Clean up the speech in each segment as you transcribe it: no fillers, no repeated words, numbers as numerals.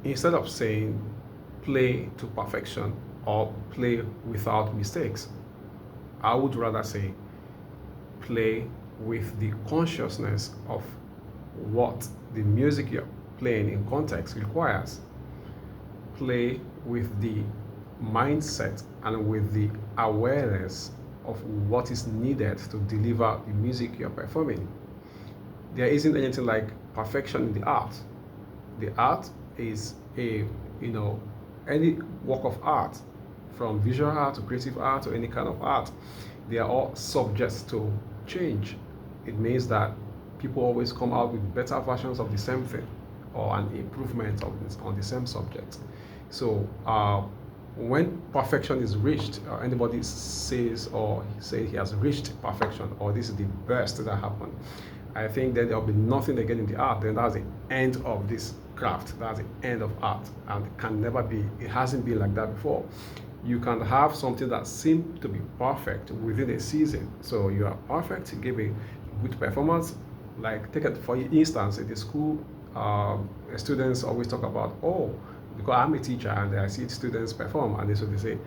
instead of saying play to perfection or play without mistakes, I would rather say play with the consciousness of what the music you're playing in context requires. Play with the mindset and with the awareness of what is needed to deliver the music you're performing. There isn't anything like perfection in the art. The art is you know, any work of art, from visual art to creative art or any kind of art, they are all subject to change. It means that people always come out with better versions of the same thing or an improvement of this, on the same subject. So when perfection is reached, or anybody says or say he has reached perfection or this is the best that happened, I think then there'll be nothing again in the art. Then that's the end of this craft. That's the end of art, and it can never be. It hasn't been like that before. You can have something that seems to be perfect within a season. So you are perfect, you give a good performance. Like take it for instance, in the school, students always talk about, oh, because I'm a teacher and I see students perform, and so they say,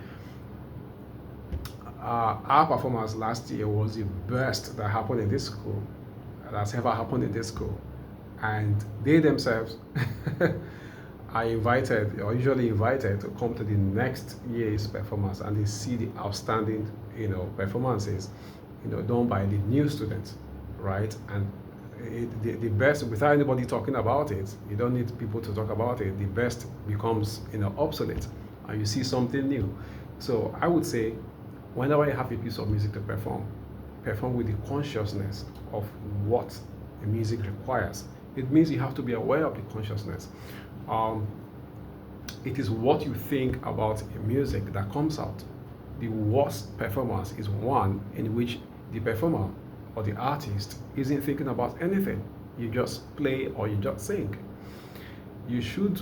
our performance last year was the best that happened in this school, that's ever happened in this school. And they themselves are invited, or usually invited, to come to the next year's performance, and they see the outstanding, performances, done by the new students, right? And the best, without anybody talking about it, you don't need people to talk about it. The best becomes, obsolete, and you see something new. So I would say, whenever you have a piece of music to perform with the consciousness of what the music requires. It means you have to be aware of the consciousness. It is what you think about a music that comes out. The worst performance is one in which the performer or the artist isn't thinking about anything. You just play or you just sing. You should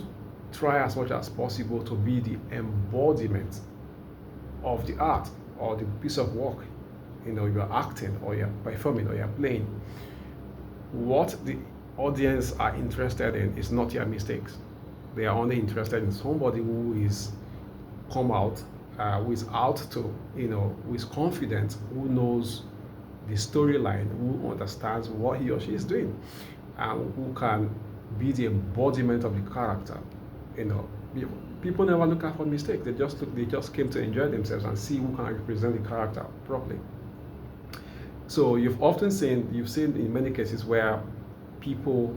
try as much as possible to be the embodiment of the art or the piece of work you're acting or you're performing or you're playing. What the audience are interested in is not your mistakes. They are only interested in somebody who is come out, who is out to, who is confident, who knows the storyline, who understands what he or she is doing, and who can be the embodiment of the character. People never look out for mistakes. They just came to enjoy themselves and see who can represent the character properly. So you've seen in many cases where people,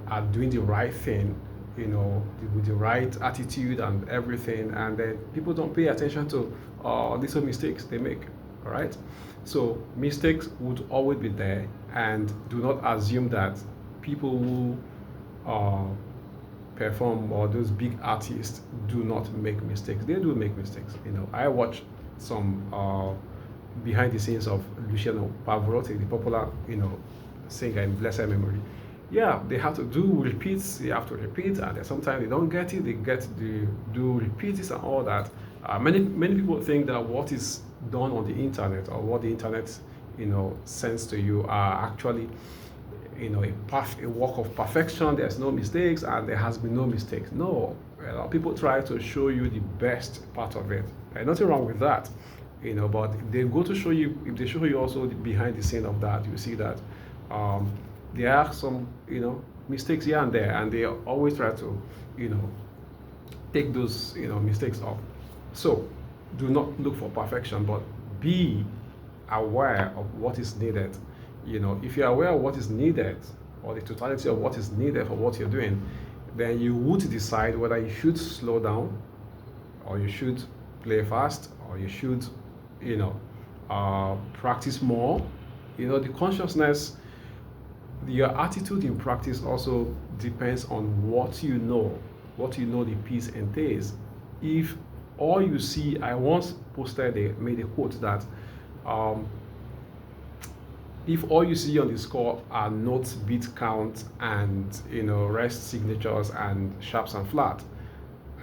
are doing the right thing, with the right attitude and everything, and then people don't pay attention to little mistakes they make. All right. So mistakes would always be there, and do not assume that people who perform, or those big artists, do not make mistakes. They do make mistakes. I watch some behind the scenes of Luciano Pavarotti, the popular, singer in blessed memory. Yeah, they have to do repeats. They have to repeat, and then sometimes they don't get it. They get to do repeats and all that. Many people think that what is done on the internet, or what the internet, sends to you, are actually, a work of perfection. There's no mistakes, and there has been no mistakes. No, people try to show you the best part of it. There's nothing wrong with that. But they go to show you, if they show you also the behind the scene of that, you see that there are some, mistakes here and there, and they always try to, take those, mistakes off. So do not look for perfection, but be aware of what is needed. If you're aware of what is needed, or the totality of what is needed for what you're doing, then you would decide whether you should slow down, or you should play fast, or you should practice more. The consciousness, your attitude in practice also depends on what the piece entails. If all you see, I once made a quote that if all you see on the score are notes, beat count, and rest signatures and sharps and flat,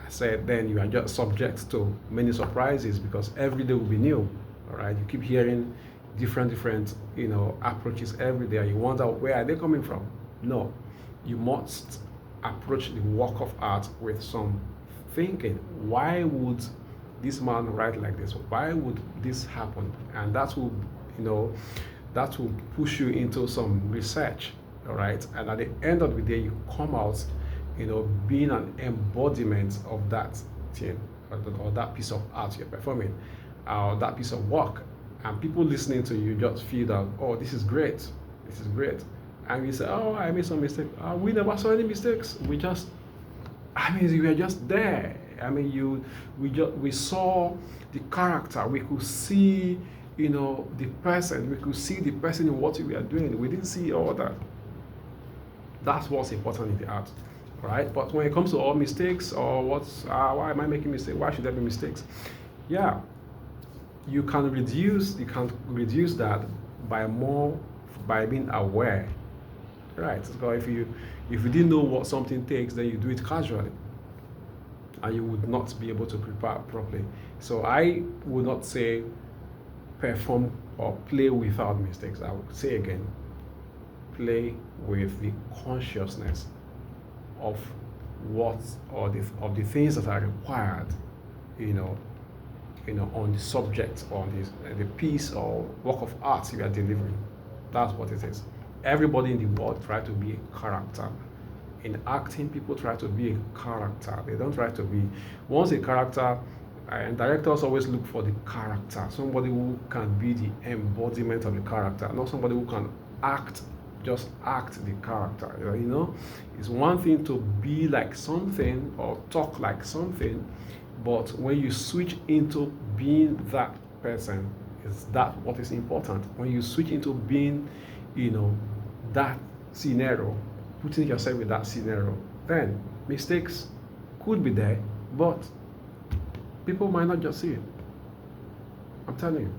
said, then you are just subject to many surprises, because every day will be new. All right, you keep hearing different approaches every day. You wonder, where are they coming from? No, you must approach the work of art with some thinking. Why would this man write like this? Why would this happen? And that will, you know, that will push you into some research, all right? And at the end of the day, you come out, being an embodiment of that thing, or that piece of art you're performing, or that piece of work. And people listening to you just feel that, oh, this is great, this is great. And we say, oh, I made some mistake. We never saw any mistakes. We were just there. We saw the character. We could see, the person. We could see the person in what we are doing. We didn't see all that. That's what's important in the art, right? But when it comes to all mistakes, or why am I making mistakes? Why should there be mistakes? Yeah, you can reduce that by being aware, right? So if you didn't know what something takes, then you do it casually, and you would not be able to prepare properly. So I would not say perform or play without mistakes. I would say again, play with the consciousness of of the things that are required, on the subject, on the piece or work of art you are delivering. That's what it is. Everybody in the world try to be a character. In acting, people try to be a character. They don't try to be once a character. And directors always look for the character, somebody who can be the embodiment of the character, not somebody who can just act the character. It's one thing to be like something or talk like something, but when you switch into being that person, is that what is important? When you switch into being, that scenario, putting yourself in that scenario, then mistakes could be there, but people might not just see it. I'm telling you.